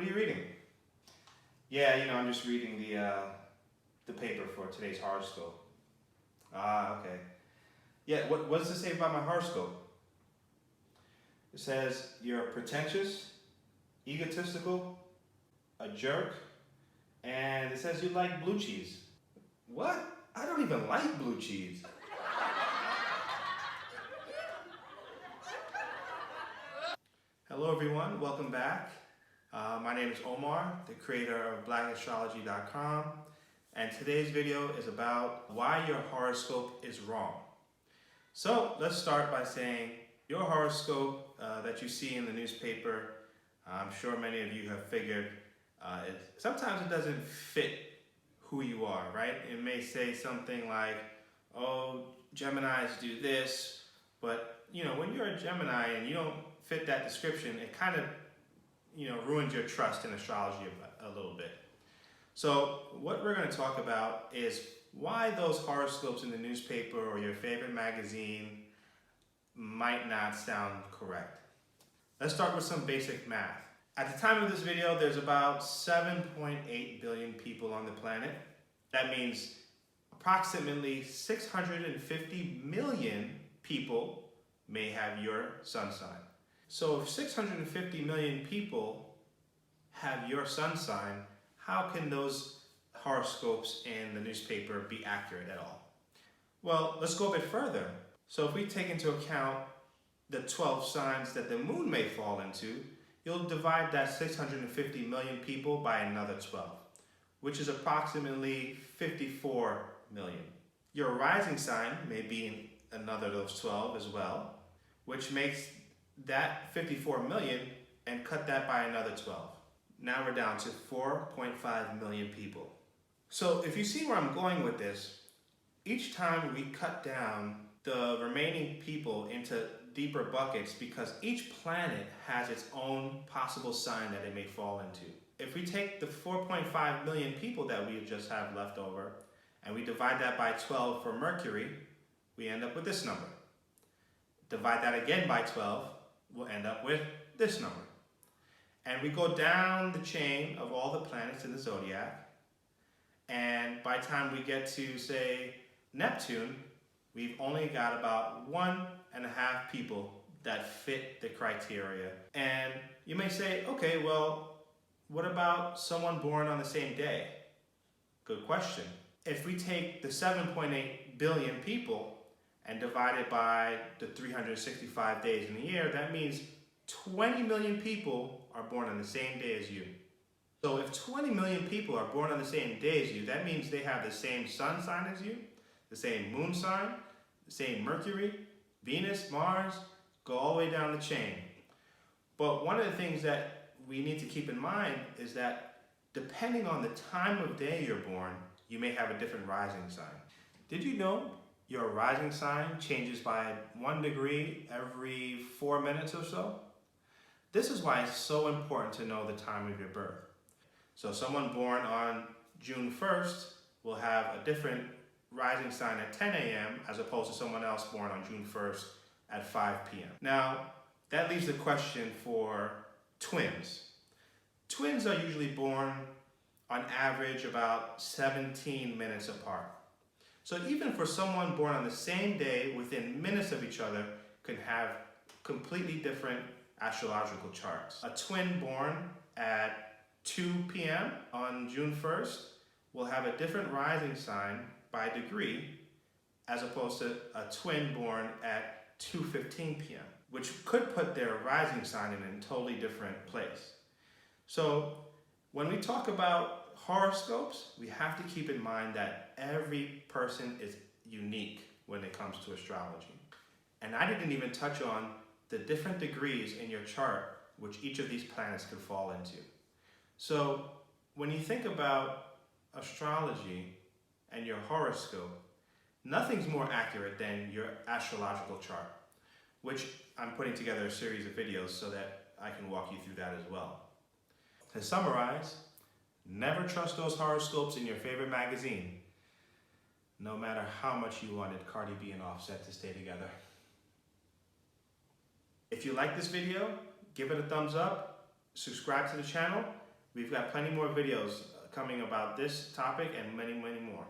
you reading? Yeah, I'm just reading the paper for today's horoscope. Ah, okay. Yeah, what does it say about my horoscope? It says you're pretentious, egotistical, a jerk, and it says you like blue cheese. What? I don't even like blue cheese. Hello everyone, welcome back. My name is Omar, the creator of blackastrology.com, and today's video is about why your horoscope is wrong. So let's start by saying your horoscope that you see in the newspaper, I'm sure many of you have figured, sometimes it doesn't fit who you are, right? It may say something like, oh, Geminis do this, but when you're a Gemini and you don't fit that description, it kind of ruins your trust in astrology a little bit. So what we're going to talk about is why those horoscopes in the newspaper or your favorite magazine might not sound correct. Let's start with some basic math. At the time of this video, there's about 7.8 billion people on the planet. That means approximately 650 million people may have your sun sign. So if 650 million people have your sun sign, how can those horoscopes in the newspaper be accurate at all? Well, let's go a bit further. So if we take into account the 12 signs that the moon may fall into, you'll divide that 650 million people by another 12, which is approximately 54 million. Your rising sign may be in another of those 12 as well, which makes that 54 million and cut that by another 12. Now we're down to 4.5 million people. So if you see where I'm going with this, each time we cut down the remaining people into deeper buckets because each planet has its own possible sign that it may fall into. If we take the 4.5 million people that we just have left over and we divide that by 12 for Mercury, we end up with this number. Divide that again by 12, we'll end up with this number. And we go down the chain of all the planets in the zodiac, and by the time we get to, say, Neptune, we've only got about 1.5 people that fit the criteria. And you may say, okay, well, what about someone born on the same day? Good question. If we take the 7.8 billion people and divide it by the 365 days in the year, that means 20 million people are born on the same day as you. So if 20 million people are born on the same day as you, that means they have the same sun sign as you, the same moon sign, the same Mercury, Venus, Mars, go all the way down the chain. But one of the things that we need to keep in mind is that depending on the time of day you're born, you may have a different rising sign. Did you know your rising sign changes by 1 degree every 4 minutes or so? This is why it's so important to know the time of your birth. So someone born on June 1st will have a different rising sign at 10 a.m. as opposed to someone else born on June 1st at 5 p.m. Now, that leaves the question for twins. Twins are usually born on average about 17 minutes apart. So even for someone born on the same day, within minutes of each other, can have completely different astrological charts. A twin born at 2 p.m. on June 1st will have a different rising sign by degree as opposed to a twin born at 2:15 p.m., which could put their rising sign in a totally different place. So when we talk about horoscopes, we have to keep in mind that every person is unique when it comes to astrology. And I didn't even touch on the different degrees in your chart which each of these planets could fall into. So when you think about astrology and your horoscope, nothing's more accurate than your astrological chart, which I'm putting together a series of videos so that I can walk you through that as well. To summarize, never trust those horoscopes in your favorite magazine, no matter how much you wanted Cardi B and Offset to stay together. If you like this video, give it a thumbs up, subscribe to the channel, We've got plenty more videos coming about this topic and many, many more.